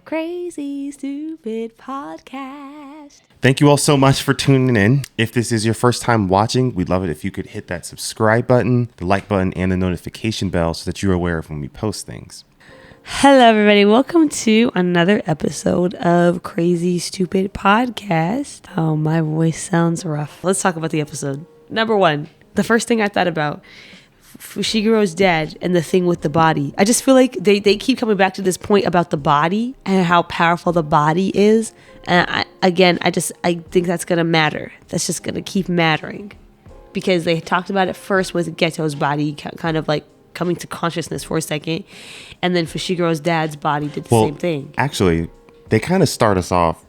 Crazy Stupid Podcast. Thank you all so much for tuning in. If this is your first time watching, we'd love it if you could hit that subscribe button, the like button, and the notification bell so that you're aware of when we post things. Hello, everybody. Welcome to another episode of Crazy Stupid Podcast. Oh, my voice sounds rough. Let's talk about the episode. Number one, the first thing I thought about, Fushigero's dead and the thing with the body. I just feel like they keep coming back to this point about the body and how powerful the body is. And I think that's going to matter. That's just going to keep mattering. Because they talked about it first with Geto's body kind of like coming to consciousness for a second. And then Fushigero's dad's body did the same thing. Actually, they kind of start us off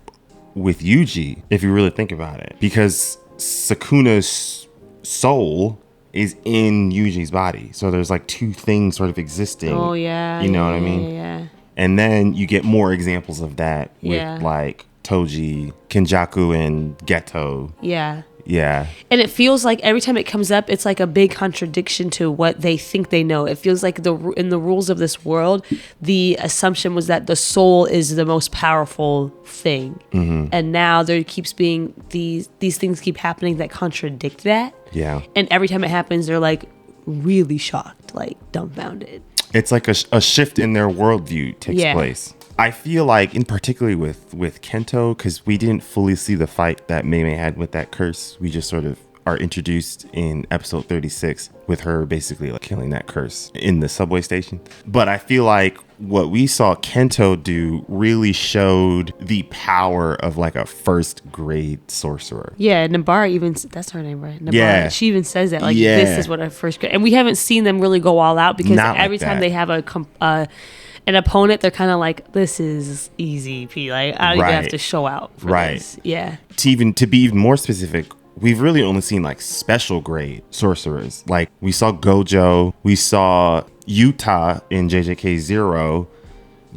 with Yuji, if you really think about it. Because Sukuna's soul is in Yuji's body. So there's like two things sort of existing. Oh, yeah. You know what I mean? Yeah. And then you get more examples of that with like Toji, Kenjaku, and Geto. Yeah. Yeah. And it feels like every time it comes up, it's like a big contradiction to what they think they know. It feels like in the rules of this world, the assumption was that the soul is the most powerful thing. Mm-hmm. And now there keeps being these things keep happening that contradict that. Yeah. And every time it happens, they're like really shocked, like dumbfounded. It's like a shift in their worldview takes place. I feel like, in particularly with Kento, because we didn't fully see the fight that Mei had with that curse. We just sort of are introduced in episode 36 with her basically like killing that curse in the subway station. But I feel like what we saw Kento do really showed the power of like a first grade sorcerer. Yeah, Nabara even, that's her name, right? Nabara, yeah. She even says that, like, this is what a first grade, and we haven't seen them really go all out because every time they have an opponent, they're kind of like, this is easy, P. Like, I don't even have to show out for this. Yeah. To be even more specific, we've really only seen like special grade sorcerers. Like we saw Gojo, we saw Yuta in JJK 0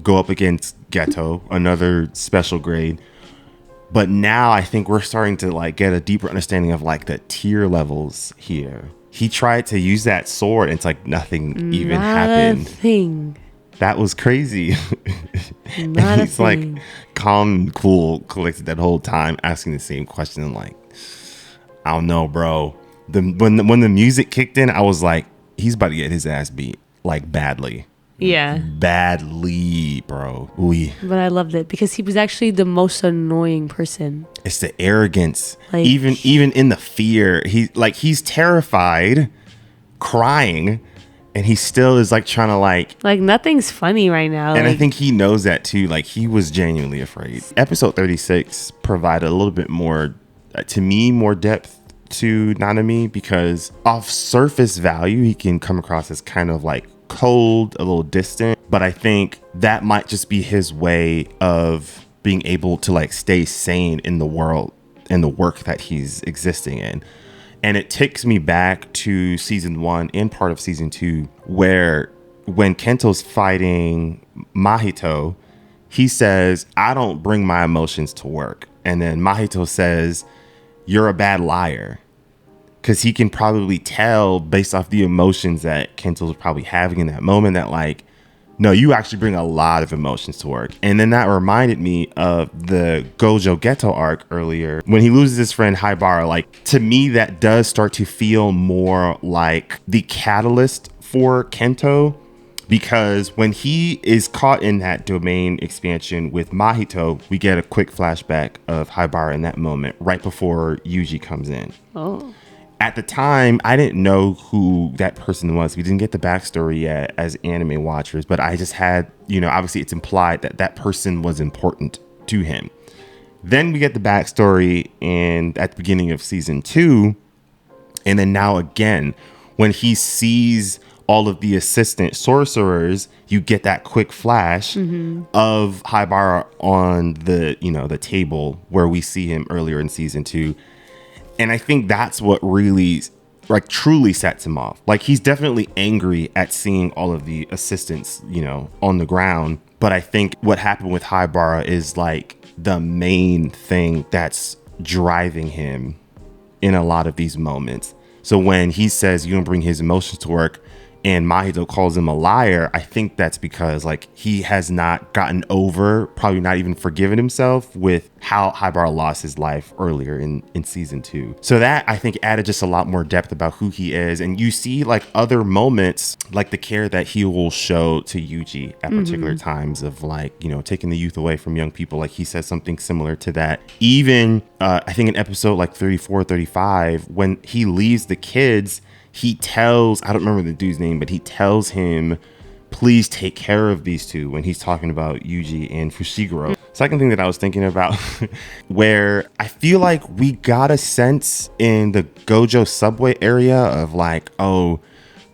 go up against Geto, another special grade. But now I think we're starting to like get a deeper understanding of like the tier levels here. He tried to use that sword and it's like nothing even happened. That was crazy. And he's like calm and cool, collected that whole time, asking the same question. Like, I don't know, bro. When the music kicked in, I was like, he's about to get his ass beat, like badly. Yeah. Badly, bro. Ooh. But I loved it because he was actually the most annoying person. It's the arrogance. Like, even in the fear, he's terrified, crying. And he still is like trying to like nothing's funny right now. And I think he knows that too. Like he was genuinely afraid. Episode 36 provided a little bit more, to me, more depth to Nanami because off surface value, he can come across as kind of like cold, a little distant. But I think that might just be his way of being able to like stay sane in the world and the work that he's existing in. And it takes me back to season 1 and part of season 2, where when Kento's fighting Mahito, he says, I don't bring my emotions to work. And then Mahito says, you're a bad liar. Because he can probably tell based off the emotions that Kento's probably having in that moment that like, no, you actually bring a lot of emotions to work. And then that reminded me of the Gojo Geto arc earlier. When he loses his friend Haibara, like to me, that does start to feel more like the catalyst for Kento. Because when he is caught in that domain expansion with Mahito, we get a quick flashback of Haibara in that moment right before Yuji comes in. Oh. At the time, I didn't know who that person was. We didn't get the backstory yet as anime watchers, but I just had, obviously it's implied that that person was important to him. Then we get the backstory at the beginning of season 2. And then now again, when he sees all of the assistant sorcerers, you get that quick flash of Haibara on the table where we see him earlier in season 2. And I think that's what really like truly sets him off. Like he's definitely angry at seeing all of the assistants, on the ground. But I think what happened with Haibara is like the main thing that's driving him in a lot of these moments. So when he says you don't bring his emotions to work, and Mahito calls him a liar, I think that's because like he has not gotten over, probably not even forgiven himself with how Haibara lost his life earlier in season 2. So that I think added just a lot more depth about who he is. And you see like other moments, like the care that he will show to Yuji at particular times of like, you know, taking the youth away from young people. Like he says something similar to that. Even I think in episode like 34, 35, when he leaves the kids, he tells, I don't remember the dude's name, but he tells him, please take care of these two when he's talking about Yuji and Fushiguro. Second thing that I was thinking about, where I feel like we got a sense in the Gojo subway area of like, oh,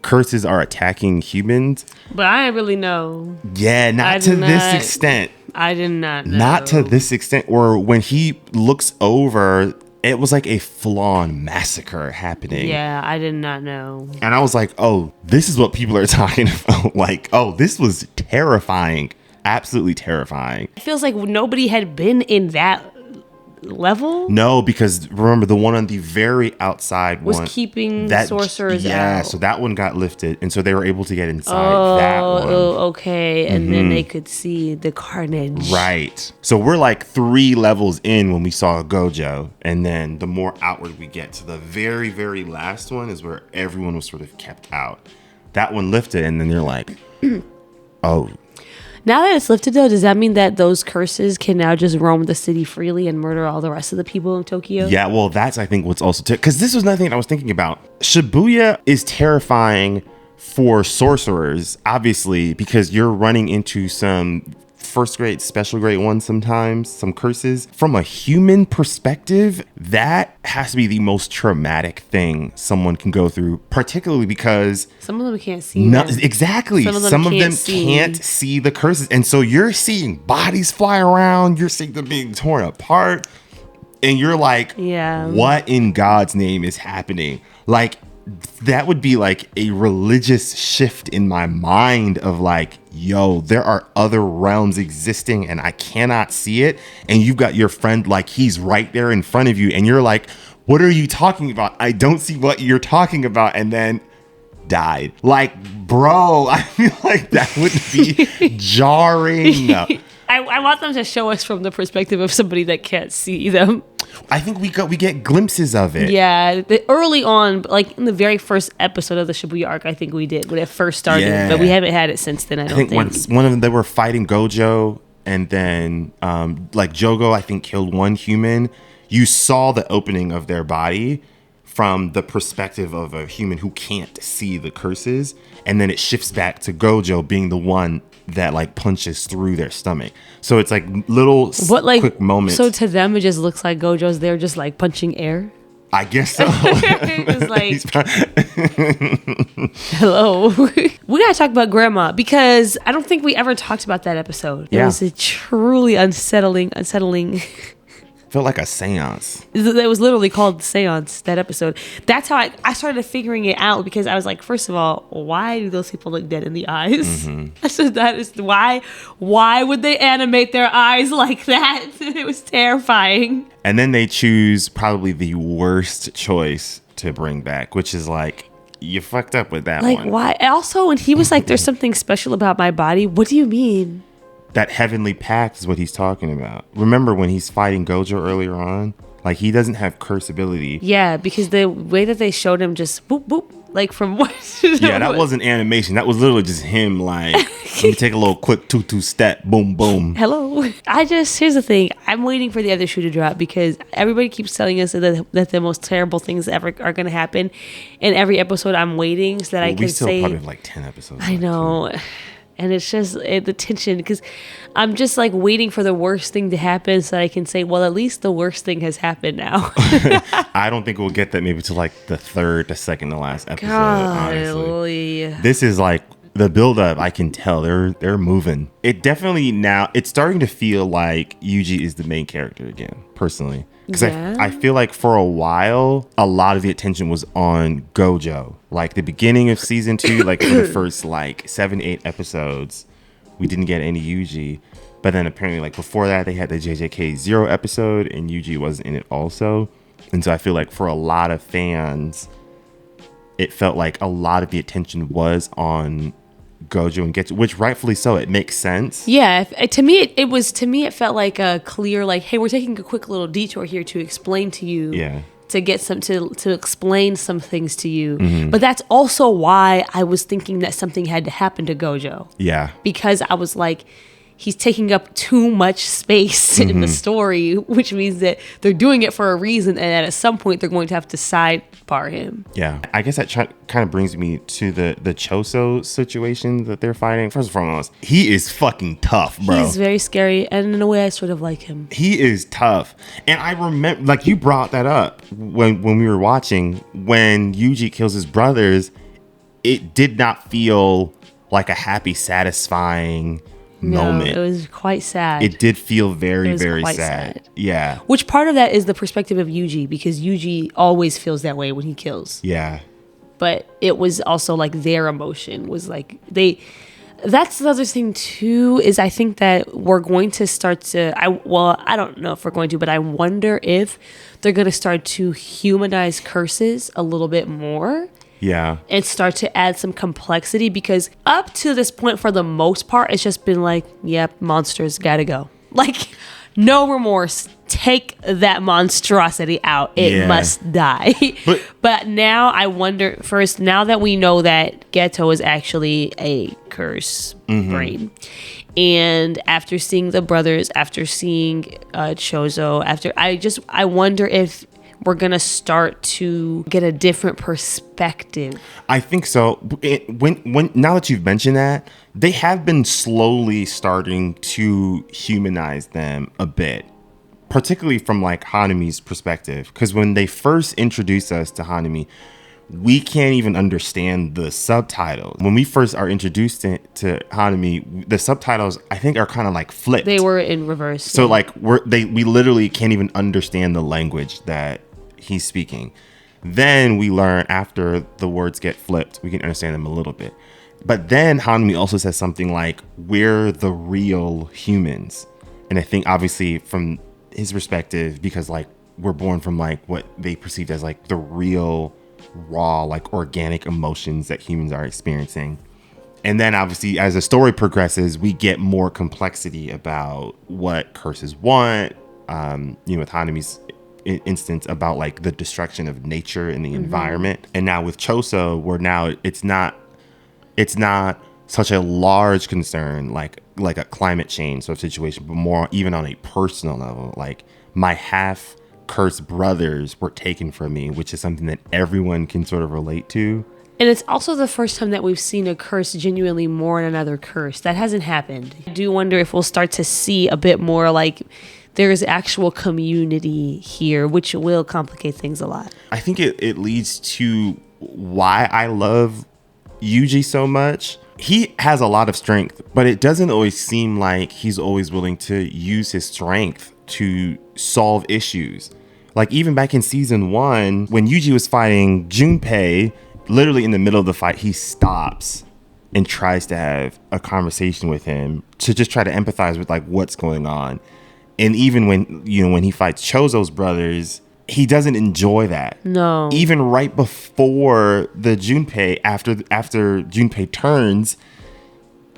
curses are attacking humans. But I didn't really know. Yeah, not to this extent. I did not know. Not to this extent. Or when he looks over, it was like a full-on massacre happening. Yeah, I did not know. And I was like, oh, this is what people are talking about. Like, oh, this was terrifying. Absolutely terrifying. It feels like nobody had been in that level. No, because remember the one on the very outside was one keeping that, sorcerers out. Yeah, so that one got lifted, and so they were able to get inside that one. Oh, okay. And then they could see the carnage. Right. So we're like 3 levels in when we saw Gojo, and then the more outward we get to the very, very last one is where everyone was sort of kept out. That one lifted, and then you're like, oh. Now that it's lifted, though, does that mean that those curses can now just roam the city freely and murder all the rest of the people in Tokyo? Yeah, well, that's, I think, what's also... Because this was another thing I was thinking about. Shibuya is terrifying for sorcerers, obviously, because you're running into some first grade, special grade ones sometimes, some curses. From a human perspective, that has to be the most traumatic thing someone can go through, particularly because... Some of them can't see them. Exactly. Some of them can't see the curses. And so you're seeing bodies fly around, you're seeing them being torn apart, and you're like, what in God's name is happening? Like, that would be like a religious shift in my mind of like, yo, there are other realms existing and I cannot see it. And you've got your friend, like he's right there in front of you. And you're like, what are you talking about? I don't see what you're talking about. And then died. Like, bro, I feel like that would be jarring. I want them to show us from the perspective of somebody that can't see them. I think we get glimpses of it. Yeah, early on, like in the very first episode of the Shibuya arc, I think we did when it first started, but we haven't had it since then. I think one of them, they were fighting Gojo, and then like Jogo, I think, killed one human. You saw the opening of their body from the perspective of a human who can't see the curses, and then it shifts back to Gojo being the one that like punches through their stomach. So it's like little quick moments. So to them, it just looks like Gojo's there just like punching air. I guess so. It's like, hello. We gotta talk about Grandma, because I don't think we ever talked about that episode. It was a truly unsettling. Felt like a seance. It was literally called the seance, that episode. That's how I started figuring it out, because I was like, first of all, why do those people look dead in the eyes? I said, that is why would they animate their eyes like that? It was terrifying. And then they choose probably the worst choice to bring back, which is like, you fucked up with that one. Like, why? Also, when he was like, there's something special about my body, what do you mean? That heavenly pact is what he's talking about. Remember when he's fighting Gojo earlier on? Like, he doesn't have curse ability. Yeah, because the way that they showed him just boop, boop, like from what? Yeah, that wasn't animation. That was literally just him, like, let me take a little quick 2-2 step, boom, boom. Hello. Here's the thing. I'm waiting for the other shoe to drop, because everybody keeps telling us that the most terrible things ever are going to happen. In every episode, I'm waiting so that I can say. We still probably have like 10 episodes. I know. And it's just the tension, because I'm just like waiting for the worst thing to happen so that I can say, well, at least the worst thing has happened now. I don't think we'll get that maybe to like the second to last episode. Golly. Honestly, this is like the build up. I can tell they're moving. It definitely now it's starting to feel like Yuji is the main character again, personally. Because I feel like for a while, a lot of the attention was on Gojo. Like the beginning of season 2, like for the first like 7-8 episodes, we didn't get any Yuji. But then apparently like before that, they had the JJK 0 episode and Yuji wasn't in it also. And so I feel like for a lot of fans, it felt like a lot of the attention was on Gojo and Getsu, which rightfully so. It makes sense. Yeah, to me, it felt like a clear, like, hey, we're taking a quick little detour here to explain to you. Yeah. To get to explain some things to you. But that's also why I was thinking that something had to happen to Gojo. Yeah. Because I was like, he's taking up too much space in the story, which means that they're doing it for a reason, and at some point they're going to have to sidebar him. Yeah. I guess that kind of brings me to the Choso situation that they're fighting. First and foremost, he is fucking tough, bro. He's very scary, and in a way I sort of like him. He is tough. And I remember, like, you brought that up when we were watching, when Yuji kills his brothers, it did not feel like a happy, satisfying moment. It was quite sad. It did feel very, very sad. Yeah. Which part of that is the perspective of Yuji, because Yuji always feels that way when he kills. Yeah. But it was also like their emotion was like that's the other thing too, is I think that we're going to start to, I don't know if we're going to, but I wonder if they're going to start to humanize curses a little bit more. Yeah. And start to add some complexity, because up to this point, for the most part, it's just been like, yep, monsters gotta go. Like, no remorse. Take that monstrosity out. It must die. But now I wonder, first, now that we know that Geto is actually a curse brain, and after seeing the brothers, after seeing Choso, I wonder if we're going to start to get a different perspective. I think so. When now that you've mentioned that, they have been slowly starting to humanize them a bit, particularly from like Hanami's perspective. Because when they first introduced us to Hanami, we can't even understand the subtitles. When we first are introduced to Hanami, the subtitles, I think, are kind of like flipped. They were in reverse. So like we literally can't even understand the language that he's speaking. Then we learn, after the words get flipped, we can understand them a little bit. But then Hanami also says something like, we're the real humans. And I think obviously from his perspective, because like we're born from like what they perceived as like the real raw, like organic emotions that humans are experiencing. And then obviously as the story progresses, we get more complexity about what curses want, with Hanami's instance about like the destruction of nature and the environment. And now with Choso, where now it's not such a large concern like a climate change sort of situation, but more even on a personal level. Like, my half cursed brothers were taken from me, which is something that everyone can sort of relate to. And it's also the first time that we've seen a curse genuinely mourn another curse. That hasn't happened. I do wonder if we'll start to see a bit more like there's actual community here, which will complicate things a lot. I think it leads to why I love Yuji so much. He has a lot of strength, but it doesn't always seem like he's always willing to use his strength to solve issues. Like, even back in season 1, when Yuji was fighting Junpei, literally in the middle of the fight, he stops and tries to have a conversation with him to just try to empathize with like what's going on. And even when he fights Choso's brothers, he doesn't enjoy that. No. Even right before the Junpei, after Junpei turns,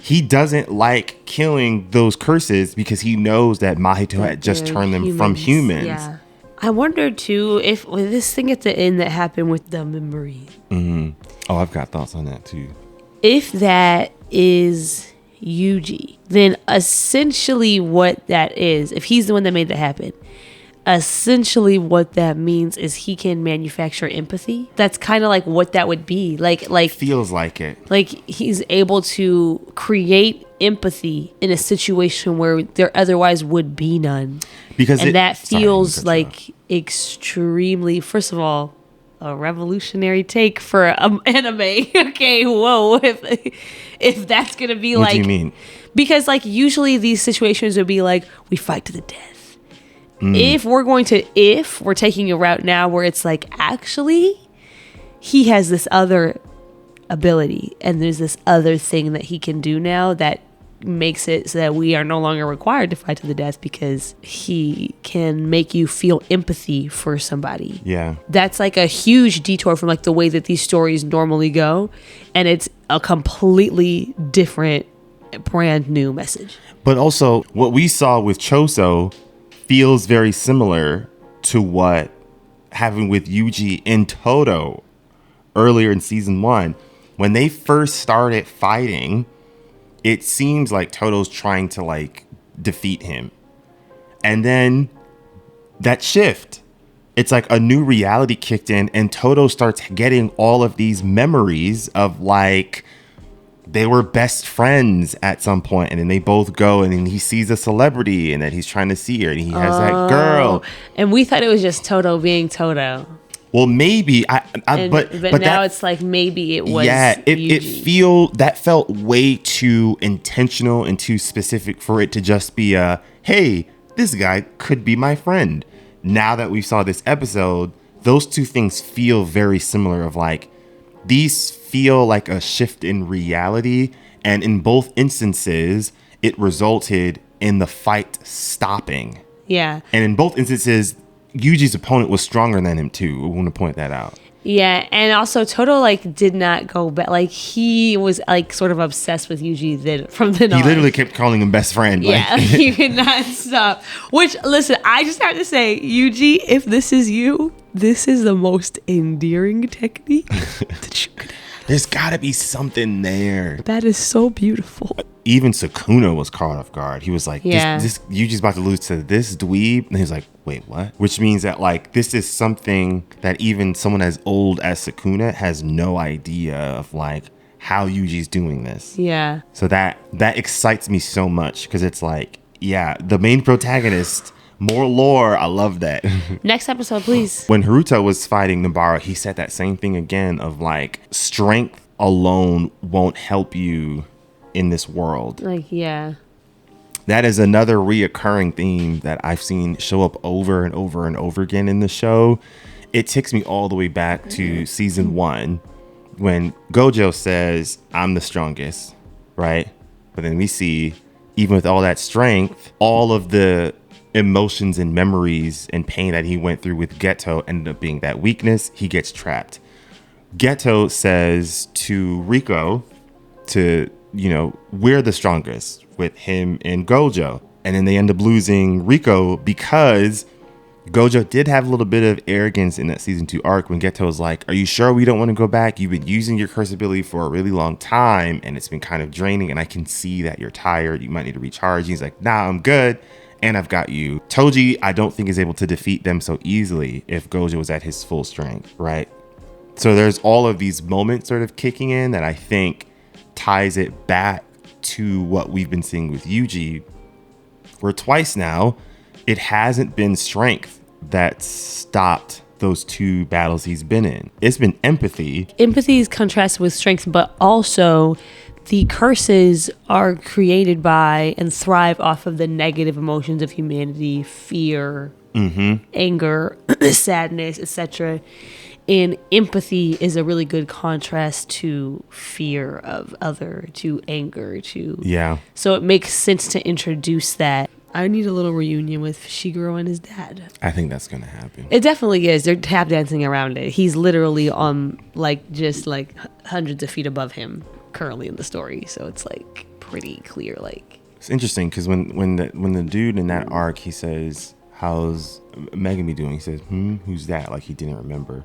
he doesn't like killing those curses because he knows that Mahito had just turned them from humans. Yeah. I wonder too if with this thing at the end that happened with the memory. Mm-hmm. Oh, I've got thoughts on that too. If that is Yuji, then essentially what that is, if he's the one that made that happen, essentially what that means is he can manufacture empathy. That's kind of like what that would be. Like feels like it. Like he's able to create empathy in a situation where there otherwise would be none. And that feels like extremely, first of all, a revolutionary take for anime. Okay, whoa. If that's gonna be what like, do you mean? Because like usually these situations would be like, we fight to the death. If we're taking a route now where it's like, actually he has this other ability and there's this other thing that he can do now that makes it so that we are no longer required to fight to the death because he can make you feel empathy for somebody. Yeah. That's like a huge detour from like the way that these stories normally go. And it's a completely different, brand new message. But also, what we saw with Choso feels very similar to what happened with Yuji and Todo earlier in season 1. When they first started fighting, it seems like Todo's trying to like defeat him. And then that shift, it's like a new reality kicked in, and Todo starts getting all of these memories of like they were best friends at some point, and then they both go, and then he sees a celebrity and that he's trying to see her, and he has that girl. And we thought it was just Todo being Todo. Well, maybe but now it's like maybe it was. Yeah, that felt way too intentional and too specific for it to just be hey, this guy could be my friend. Now that we saw this episode, those two things feel very similar. Of like, these feel like a shift in reality, and in both instances, it resulted in the fight stopping. Yeah, and in both instances, Yuji's opponent was stronger than him too. I want to point that out. Yeah, and also Todo like did not go back. Like he was like sort of obsessed with Yuji from then on. He literally kept calling him best friend. Yeah, he could not stop. Which, listen, I just have to say, Yuji, if this is you, this is the most endearing technique that you could have. There's got to be something there. That is so beautiful. Even Sukuna was caught off guard. He was like, this Yuji's about to lose to this dweeb. And he's like, wait, what? Which means that like this is something that even someone as old as Sukuna has no idea of, like how Yuji's doing this. Yeah. So that excites me so much, because it's like, yeah, the main protagonist, more lore. I love that. Next episode, please. When Haruto was fighting Nobara, he said that same thing again of like, strength alone won't help you in this world. Like, yeah. That is another reoccurring theme that I've seen show up over and over and over again in the show. It takes me all the way back to season 1 when Gojo says, I'm the strongest, right? But then we see, even with all that strength, all of the emotions and memories and pain that he went through with Geto ended up being that weakness. He gets trapped. Geto says to Riko to, we're the strongest with him and Gojo. And then they end up losing Riko because Gojo did have a little bit of arrogance in that season 2 arc when Geto was like, are you sure we don't want to go back? You've been using your curse ability for a really long time and it's been kind of draining, and I can see that you're tired. You might need to recharge. He's like, nah, I'm good. And I've got you. Toji, I don't think is able to defeat them so easily if Gojo was at his full strength, right? So there's all of these moments sort of kicking in that I think ties it back to what we've been seeing with Yuji, where twice now, it hasn't been strength that stopped those 2 battles he's been in. It's been empathy. Empathy is contrasted with strength, but also the curses are created by and thrive off of the negative emotions of humanity, fear, anger, sadness, etc. And empathy is a really good contrast to fear of other, to anger, to... Yeah. So it makes sense to introduce that. I need a little reunion with Shigeru and his dad. I think that's going to happen. It definitely is. They're tap dancing around it. He's literally on just hundreds of feet above him currently in the story. So it's like pretty clear. Like, it's interesting because when the dude in that arc, he says, how's Megami doing? He says, who's that? Like he didn't remember.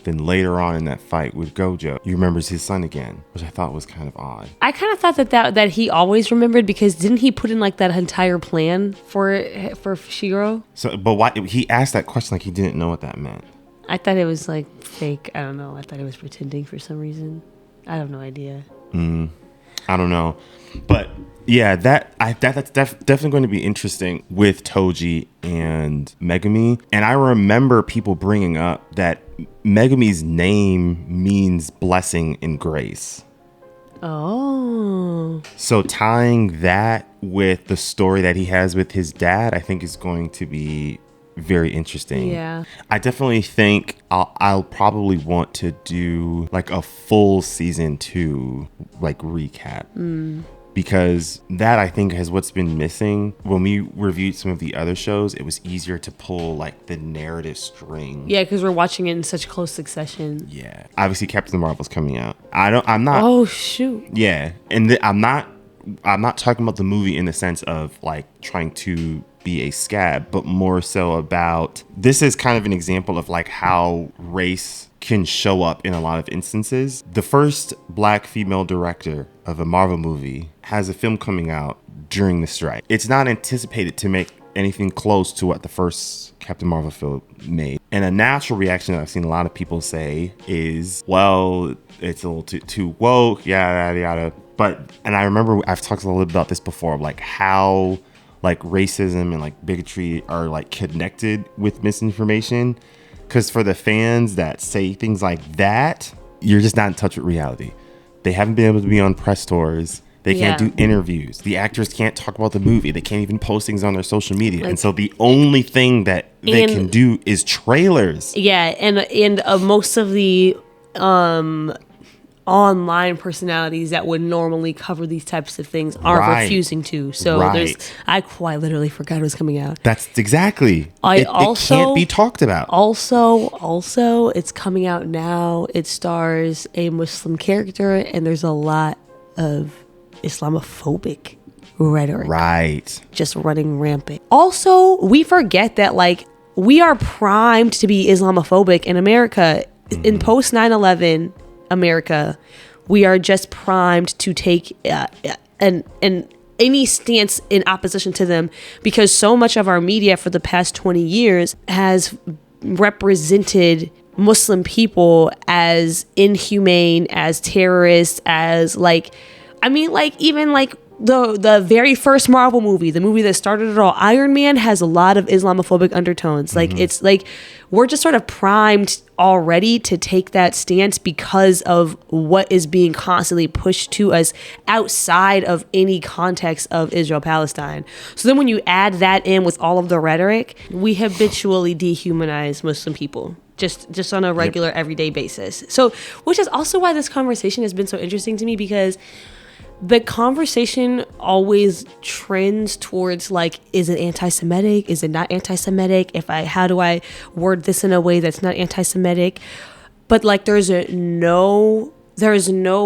Then later on in that fight with Gojo, he remembers his son again, which I thought was kind of odd. I kind of thought that he always remembered, because didn't he put in like that entire plan for Shigeru? So, but why he asked that question like he didn't know what that meant? I thought it was like fake. I don't know. I thought he was pretending for some reason. I have no idea. I don't know, but yeah, that's definitely going to be interesting with Toji and Megami. And I remember people bringing up that Megami's name means blessing and grace. Oh. So tying that with the story that he has with his dad, I think is going to be very interesting. Yeah. I definitely think I'll probably want to do like a full season 2 like recap. because that I think is what's been missing. When we reviewed some of the other shows, it was easier to pull like the narrative string. Yeah, because we're watching it in such close succession. Yeah. Obviously Captain Marvel's coming out. I'm not. Oh shoot. Yeah. And I'm not talking about the movie in the sense of like trying to be a scab, but more so about, this is kind of an example of like how race can show up in a lot of instances. The first black female director of a Marvel movie has a film coming out during the strike. It's not anticipated to make anything close to what the first Captain Marvel film made. And a natural reaction that I've seen a lot of people say is, well, it's a little too woke, yada, yada. But, and I remember I've talked a little bit about this before, like how like racism and like bigotry are like connected with misinformation. Because for the fans that say things like that, you're just not in touch with reality. They haven't been able to be on press tours. They can't do interviews. The actors can't talk about the movie. They can't even post things on their social media. Like, and so the only thing that they can do is trailers. Yeah, and most of the online personalities that would normally cover these types of things are refusing to. So I quite literally forgot it was coming out. That's exactly. It can't be talked about. Also, it's coming out now. It stars a Muslim character, and there's a lot of Islamophobic rhetoric. Just running rampant. Also, we forget that like we are primed to be Islamophobic in America. In post 9/11 America, we are just primed to take any stance in opposition to them, because so much of our media for the past 20 years has represented Muslim people as inhumane, as terrorists, as like, I mean, like even like the very first Marvel movie, the movie that started it all, Iron Man, has a lot of Islamophobic undertones. Like it's like we're just sort of primed already to take that stance because of what is being constantly pushed to us outside of any context of Israel-Palestine. So then when you add that in with all of the rhetoric, we habitually dehumanize Muslim people just on a regular everyday basis. So which is also why this conversation has been so interesting to me, because the conversation always trends towards like, is it anti-Semitic? Is it not anti-Semitic? How do I word this in a way that's not anti-Semitic? But like, there is no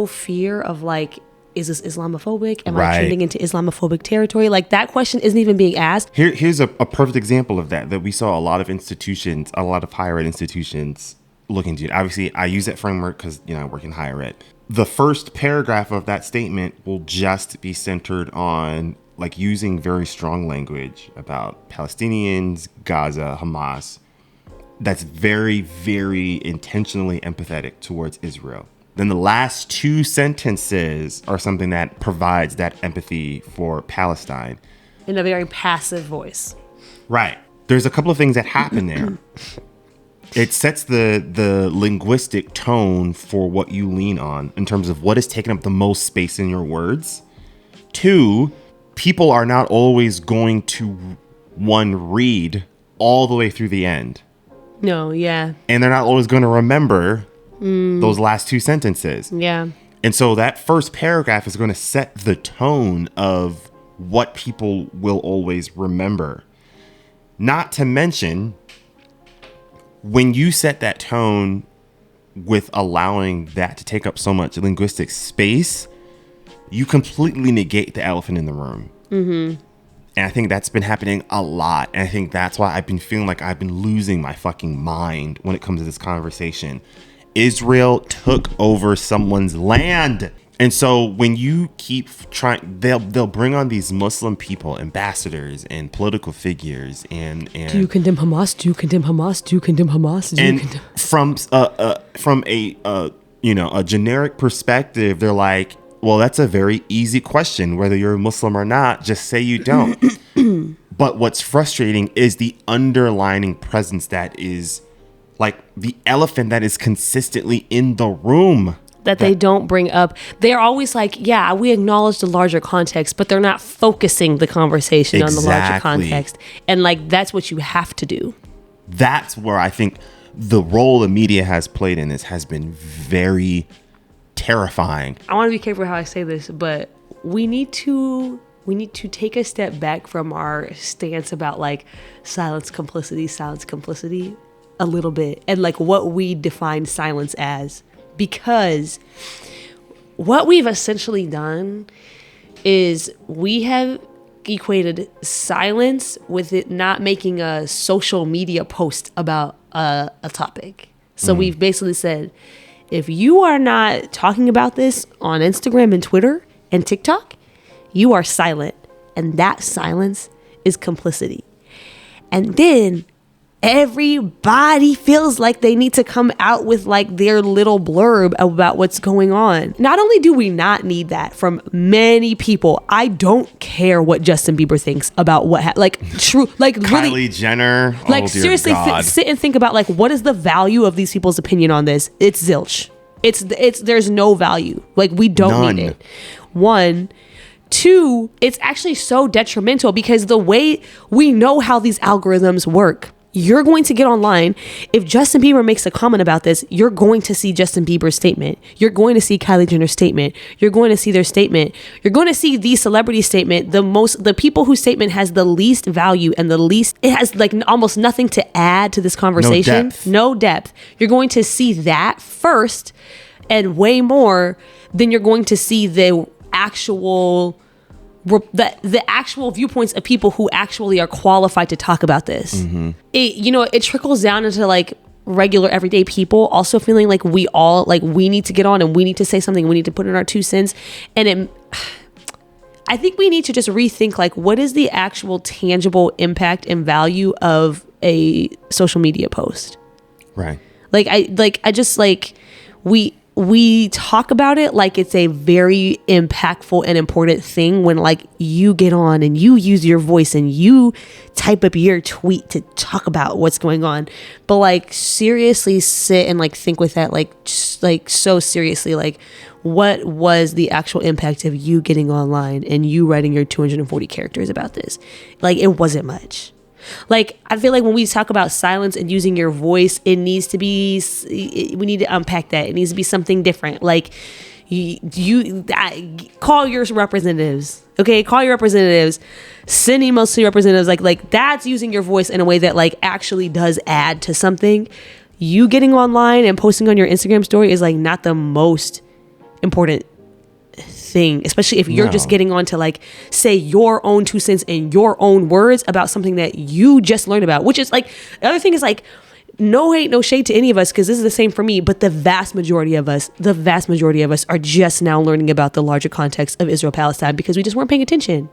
fear of like, is this Islamophobic? Am I trending into Islamophobic territory? Like that question isn't even being asked. Here's a perfect example of that we saw a lot of institutions, a lot of higher ed institutions looking to. Obviously, I use that framework because, I work in higher ed. The first paragraph of that statement will just be centered on like using very strong language about Palestinians, Gaza, Hamas. That's very, very intentionally empathetic towards Israel. Then the last two sentences are something that provides that empathy for Palestine. In a very passive voice. Right. There's a couple of things that happen there. It sets the linguistic tone for what you lean on in terms of what is taking up the most space in your words. Two, people are not always going to, read all the way through the end. No, yeah. And they're not always going to remember those last two sentences. Yeah. And so that first paragraph is going to set the tone of what people will always remember. Not to mention, when you set that tone with allowing that to take up so much linguistic space, you completely negate the elephant in the room. Mm-hmm. And I think that's been happening a lot. And I think that's why I've been feeling like I've been losing my fucking mind when it comes to this conversation. Israel took over someone's land. And so when you keep trying, they'll bring on these Muslim people, ambassadors and political figures, and do you condemn Hamas? Do you condemn Hamas? Do you condemn Hamas? From a generic perspective, they're like, well, that's a very easy question, whether you're a Muslim or not. Just say you don't. But what's frustrating is the underlining presence that is like the elephant that is consistently in the room. That they don't bring up. They're always like, yeah, we acknowledge the larger context, but they're not focusing the conversation on the larger context. And like, that's what you have to do. That's where I think the role the media has played in this has been very terrifying. I want to be careful how I say this, but we need to take a step back from our stance about like silence complicity a little bit, and like what we define silence as, because what we've essentially done is we have equated silence with it not making a social media post about a topic. So we've basically said, if you are not talking about this on Instagram and Twitter and TikTok, you are silent. And that silence is complicity. And then everybody feels like they need to come out with like their little blurb about what's going on. Not only do we not need that from many people, I don't care what Justin Bieber thinks about what Kylie really, Jenner. like seriously, sit and think about like what is the value of these people's opinion on this? It's zilch. It's there's no value. Like we don't need it. One. Two, it's actually so detrimental because the way we know how these algorithms work, you're going to get online. If Justin Bieber makes a comment about this, you're going to see Justin Bieber's statement. You're going to see Kylie Jenner's statement. You're going to see their statement. You're going to see the celebrity statement. The people whose statement has the least value and it has like almost nothing to add to this conversation. No depth. You're going to see that first, and way more than you're going to see the actual viewpoints of people who actually are qualified to talk about this. It trickles down into like regular everyday people also feeling like we need to get on and we need to say something, we need to put in our 2 cents. And I think we need to just rethink like what is the actual tangible impact and value of a social media post. Right. We talk about it like it's a very impactful and important thing when like you get on and you use your voice and you type up your tweet to talk about what's going on. But like seriously sit and like think with that, like just like so seriously, like what was the actual impact of you getting online and you writing your 240 characters about this? Like it wasn't much. Like, I feel like when we talk about silence and using your voice, we need to unpack that. It needs to be something different. Like, call your representatives. Okay, call your representatives. Send emails to your representatives. Like that's using your voice in a way that like actually does add to something. You getting online and posting on your Instagram story is like not the most important thing, especially if you're just getting on to like say your own 2 cents in your own words about something that you just learned about, which is like the other thing is like no hate, no shade to any of us, because this is the same for me, but the vast majority of us are just now learning about the larger context of Israel-Palestine because we just weren't paying attention.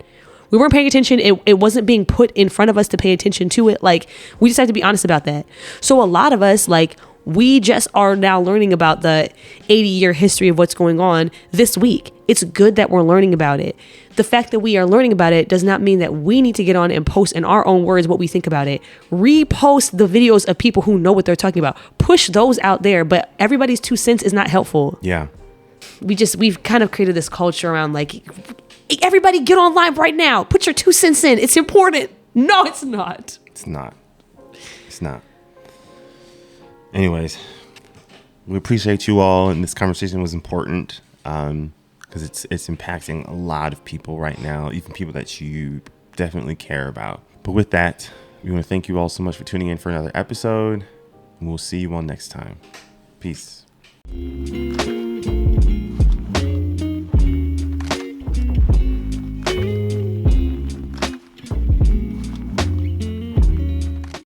We weren't paying attention. It wasn't being put in front of us to pay attention to it. Like we just have to be honest about that. So a lot of us like we just are now learning about the 80-year history of what's going on this week. It's good that we're learning about it. The fact that we are learning about it does not mean that we need to get on and post in our own words what we think about it. Repost the videos of people who know what they're talking about. Push those out there, but everybody's 2 cents is not helpful. Yeah. We've kind of created this culture around like, everybody get online right now. Put your 2 cents in. It's important. No, it's not. It's not. Anyways, we appreciate you all, and this conversation was important because it's impacting a lot of people right now, even people that you definitely care about. But with that, we want to thank you all so much for tuning in for another episode, and we'll see you all next time. Peace.